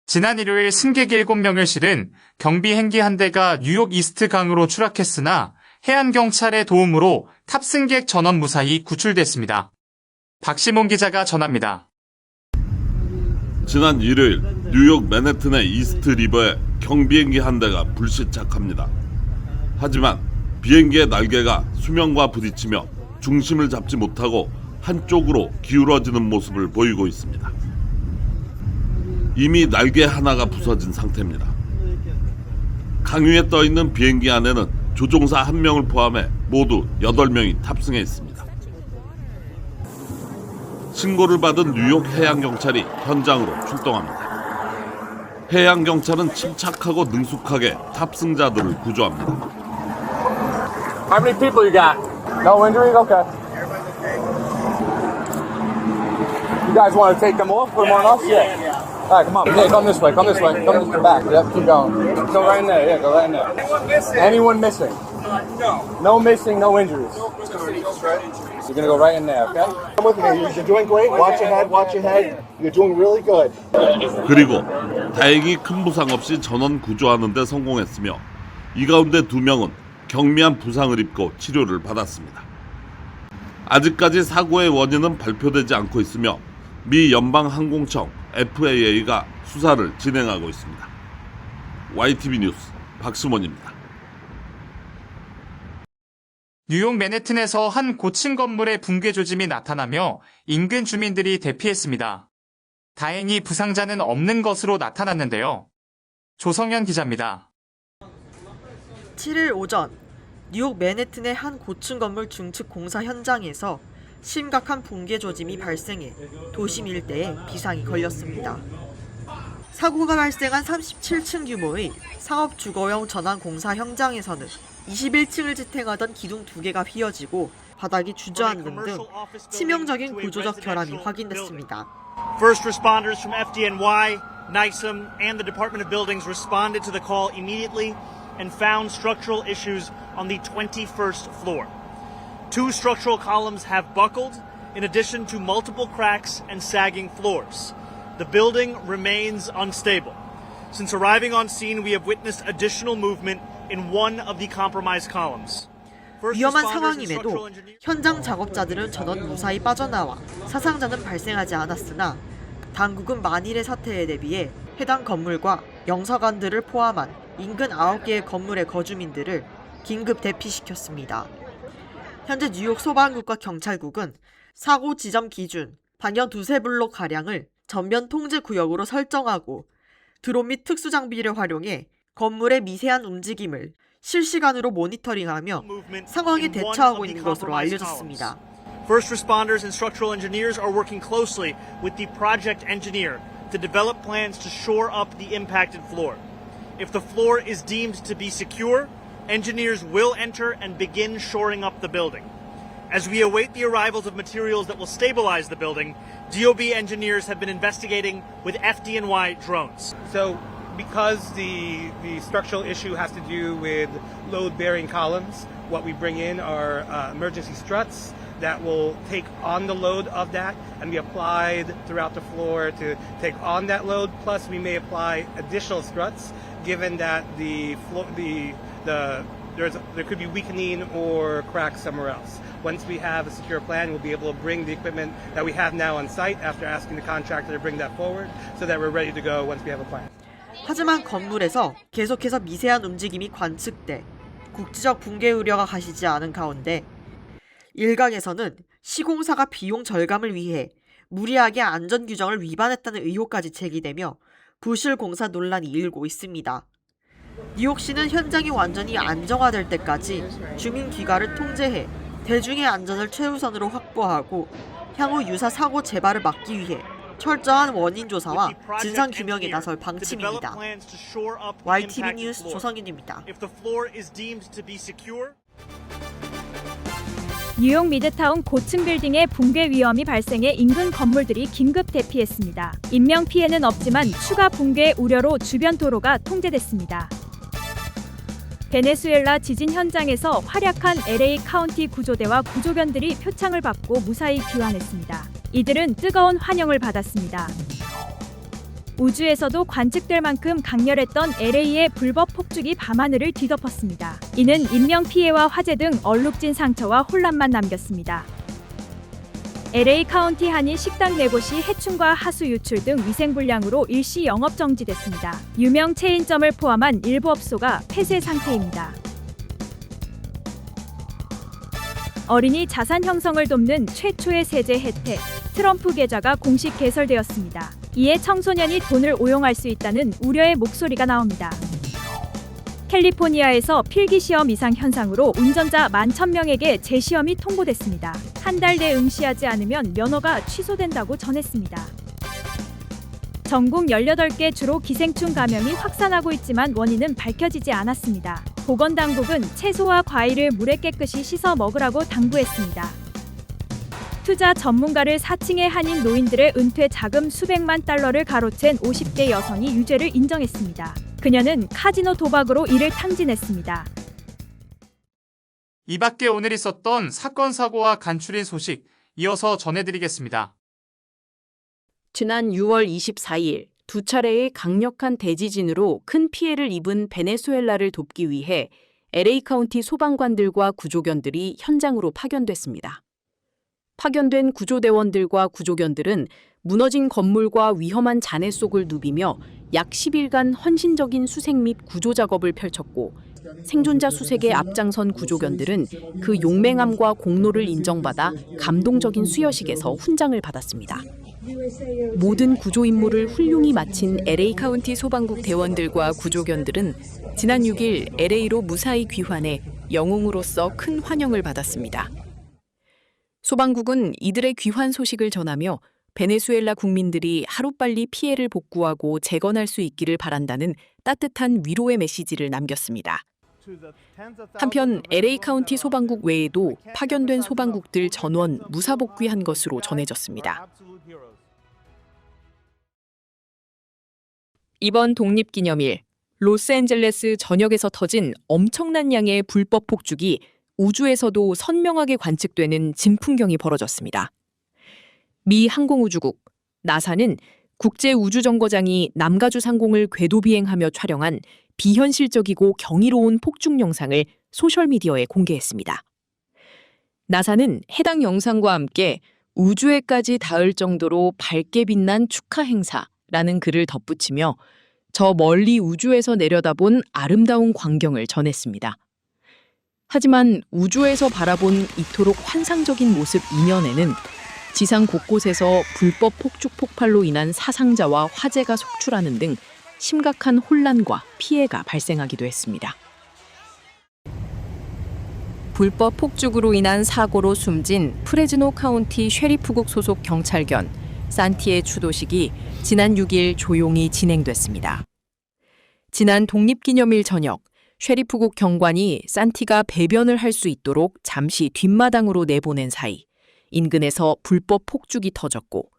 지난 일요일 승객 7명을 실은 경비 행기 한 대가 뉴욕 이스트 강으로 추락했으나 해안경찰의 도움으로 탑승객 전원 무사히 구출됐습니다. 박시몬 기자가 전합니다. 지난 일요일 뉴욕 맨해튼의 이스트 리버에 경비행기 한 대가 불시착합니다. 하지만 비행기의 날개가 수면과 부딪히며 중심을 잡지 못하고 한쪽으로 기울어지는 모습을 보이고 있습니다. 이미 날개 하나가 부서진 상태입니다. 강위에 떠있는 비행기 안에는 조종사 1명을 포함해 모두 8명이 탑승해 있습니다. 신고를 받은 뉴욕 해양경찰이 현장으로 출동합니다. 해양경찰은 침착하고 능숙하게 탑승자들을 구조합니다. How many people you got? No injuries? Okay. You guys want to take them off? Put them on us? Yeah. All right, come on. Yeah, come this way. Come this way. Come this way. Back. Yep, keep going. Go right in there. Yeah, go right in there. Anyone missing? No. No missing, no injuries. You're going to go right in there, okay? Come with me. You're doing great. Watch your head. Watch your head. You're doing really good. 그리고 다행히 큰 부상 없이 전원 구조하는 데 성공했으며 이 가운데 2명은 경미한 부상을 입고 치료를 받았습니다. 아직까지 사고의 원인은 발표되지 않고 있으며 미 연방항공청 FAA가 수사를 진행하고 있습니다. YTV 뉴스 박시몬입니다. 뉴욕 맨해튼에서 한 고층 건물의 붕괴 조짐이 나타나며 인근 주민들이 대피했습니다. 다행히 부상자는 없는 것으로 나타났는데요. 조성현 기자입니다. 7일 오전 뉴욕 맨해튼의 한 고층 건물 중축 공사 현장에서 심각한 붕괴 조짐이 발생해 도심 일대에 비상이 걸렸습니다. 사고가 발생한 37층 규모의 상업 주거용 전환 공사 현장에서는 21층을 지탱하던 기둥 2개가 휘어지고 바닥이 주저앉는 등 치명적인 구조적 결함이 확인됐습니다. First responders from FDNY, NYSEM, and the Department of Buildings responded to the call immediately and found structural issues on the 21st floor. 2 structural columns have buckled, in addition to multiple cracks and sagging floors. The building remains unstable. Since arriving on scene, we have witnessed additional movement in one of the compromised columns. 위험한 상황임에도 현장 작업자들은 전원 무사히 빠져나와 사상자는 발생하지 않았으나 당국은 만일의 사태에 대비해 해당 건물과 영사관들을 포함한 인근 9개의 건물의 거주민들을 긴급 대피시켰습니다. 현재 뉴욕 소방국과 경찰국은 사고 지점 기준 반경 2-3블록 가량을 전면 통제 구역으로 설정하고 드론 및 특수 장비를 활용해 건물의 미세한 움직임을 실시간으로 모니터링하며 상황에 대처하고 있는 것으로 알려졌습니다. First responders and structural engineers are working closely with the project engineer to develop plans to shore up the impacted floor. If the floor is deemed to be secure, engineers will enter and begin shoring up the building. As we await the arrivals of materials that will stabilize the building, DOB engineers have been investigating with FDNY drones. So because the structural issue has to do with load-bearing columns, what we bring in are emergency struts that will take on the load of that and be applied throughout the floor to take on that load. Plus, we may apply additional struts, given that there could be weakening or cracks somewhere else. Once we have a secure plan, we'll be able to bring the equipment that we have now on site after asking the contractor to bring that forward, so that we're ready to go once we have a plan. 하지만 건물에서 계속해서 미세한 움직임이 관측돼 국지적 붕괴 우려가 가시지 않은 가운데 일각에서는 시공사가 비용 절감을 위해 무리하게 안전 규정을 위반했다는 의혹까지 제기되며 부실 공사 논란이 일고 있습니다. 뉴욕시는 현장이 완전히 안정화될 때까지 주민 귀가를 통제해 대중의 안전을 최우선으로 확보하고 향후 유사 사고 재발을 막기 위해 철저한 원인 조사와 진상 규명에 나설 방침입니다. YTV 뉴스 조성윤입니다. 뉴욕 미드타운 고층 빌딩의 붕괴 위험이 발생해 인근 건물들이 긴급 대피했습니다. 인명 피해는 없지만 추가 붕괴 우려로 주변 도로가 통제됐습니다. 베네수엘라 지진 현장에서 활약한 LA 카운티 구조대와 구조견들이 표창을 받고 무사히 귀환했습니다. 이들은 뜨거운 환영을 받았습니다. 우주에서도 관측될 만큼 강렬했던 LA의 불법 폭죽이 밤하늘을 뒤덮었습니다. 이는 인명피해와 화재 등 얼룩진 상처와 혼란만 남겼습니다. LA 카운티 한인 식당 4곳이 해충과 하수 유출 등 위생불량으로 일시 영업 정지됐습니다. 유명 체인점을 포함한 일부 업소가 폐쇄 상태입니다. 어린이 자산 형성을 돕는 최초의 세제 혜택, 트럼프 계좌가 공식 개설되었습니다. 이에 청소년이 돈을 오용할 수 있다는 우려의 목소리가 나옵니다. 캘리포니아에서 필기시험 이상 현상으로 운전자 11,000명에게 재시험이 통보됐습니다. 한 달 내 응시하지 않으면 면허가 취소된다고 전했습니다. 전국 18개 주로 기생충 감염이 확산하고 있지만 원인은 밝혀지지 않았습니다. 보건당국은 채소와 과일을 물에 깨끗이 씻어 먹으라고 당부했습니다. 투자 전문가를 사칭해 한인 노인들의 은퇴 자금 수백만 달러를 가로챈 50대 여성이 유죄를 인정했습니다. 그녀는 카지노 도박으로 이를 탕진했습니다. 이 밖에 오늘 있었던 사건 사고와 간추린 소식 이어서 전해드리겠습니다. 지난 6월 24일 두 차례의 강력한 대지진으로 큰 피해를 입은 베네수엘라를 돕기 위해 LA 카운티 소방관들과 구조견들이 현장으로 파견됐습니다. 파견된 구조대원들과 구조견들은 무너진 건물과 위험한 잔해 속을 누비며 약 10일간 헌신적인 수색 및 구조 작업을 펼쳤고 생존자 수색에 앞장선 구조견들은 그 용맹함과 공로를 인정받아 감동적인 수여식에서 훈장을 받았습니다. 모든 구조 임무를 훌륭히 마친 LA 카운티 소방국 대원들과 구조견들은 지난 6일 LA로 무사히 귀환해 영웅으로서 큰 환영을 받았습니다. 소방국은 이들의 귀환 소식을 전하며 베네수엘라 국민들이 하루빨리 피해를 복구하고 재건할 수 있기를 바란다는 따뜻한 위로의 메시지를 남겼습니다. 한편 LA 카운티 소방국 외에도 파견된 소방국들 전원 무사 복귀한 것으로 전해졌습니다. 이번 독립기념일, 로스앤젤레스 전역에서 터진 엄청난 양의 불법 폭죽이 우주에서도 선명하게 관측되는 진풍경이 벌어졌습니다. 미 항공우주국, 나사는 국제우주정거장이 남가주 상공을 궤도 비행하며 촬영한 비현실적이고 경이로운 폭죽 영상을 소셜미디어에 공개했습니다. 나사는 해당 영상과 함께 우주에까지 닿을 정도로 밝게 빛난 축하 행사라는 글을 덧붙이며 저 멀리 우주에서 내려다본 아름다운 광경을 전했습니다. 하지만 우주에서 바라본 이토록 환상적인 모습 이면에는 지상 곳곳에서 불법 폭죽 폭발로 인한 사상자와 화재가 속출하는 등 심각한 혼란과 피해가 발생하기도 했습니다. 불법 폭죽으로 인한 사고로 숨진 프레즈노 카운티 쉐리프국 소속 경찰견 산티의 추도식이 지난 6일 조용히 진행됐습니다. 지난 독립기념일 저녁, 쉐리프국 경관이 산티가 배변을 할 수 있도록 잠시 뒷마당으로 내보낸 사이 인근에서 불법 폭죽이 터졌고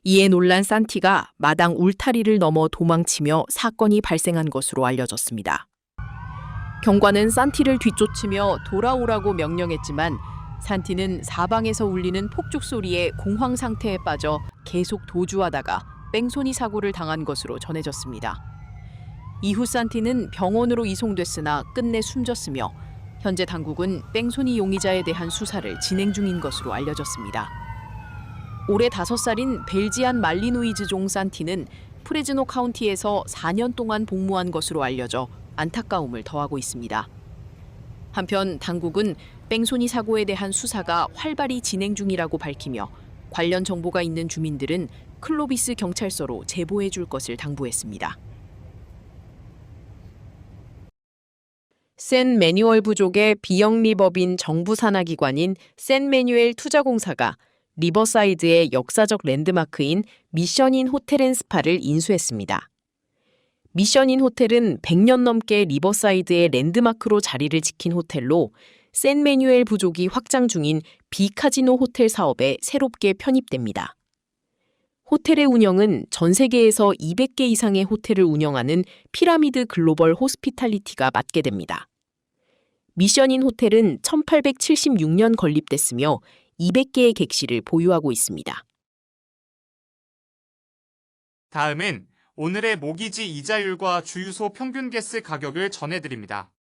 이에 놀란 산티가 마당 울타리를 넘어 도망치며 사건이 발생한 것으로 알려졌습니다. 경관은 산티를 뒤쫓으며 돌아오라고 명령했지만 산티는 사방에서 울리는 폭죽 소리에 공황 상태에 빠져 계속 도주하다가 뺑소니 사고를 당한 것으로 전해졌습니다. 이후 산티는 병원으로 이송됐으나 끝내 숨졌으며 현재 당국은 뺑소니 용의자에 대한 수사를 진행 중인 것으로 알려졌습니다. 올해 5살인 벨지안 말리노이즈종 산티는 프레즈노 카운티에서 4년 동안 복무한 것으로 알려져 안타까움을 더하고 있습니다. 한편 당국은 뺑소니 사고에 대한 수사가 활발히 진행 중이라고 밝히며 관련 정보가 있는 주민들은 클로비스 경찰서로 제보해 줄 것을 당부했습니다. 샌 매뉴얼 부족의 비영리 법인 정부 산하 기관인 샌 매뉴엘 투자공사가 리버사이드의 역사적 랜드마크인 미션인 호텔앤스파를 인수했습니다. 미션인 호텔은 100년 넘게 리버사이드의 랜드마크로 자리를 지킨 호텔로 샌 매뉴엘 부족이 확장 중인 비카지노 호텔 사업에 새롭게 편입됩니다. 호텔의 운영은 전 세계에서 200개 이상의 호텔을 운영하는 피라미드 글로벌 호스피탈리티가 맡게 됩니다. 미션인 호텔은 1876년 건립됐으며 200개의 객실을 보유하고 있습니다. 다음은 오늘의 모기지 이자율과 주유소 평균 가스 가격을 전해드립니다.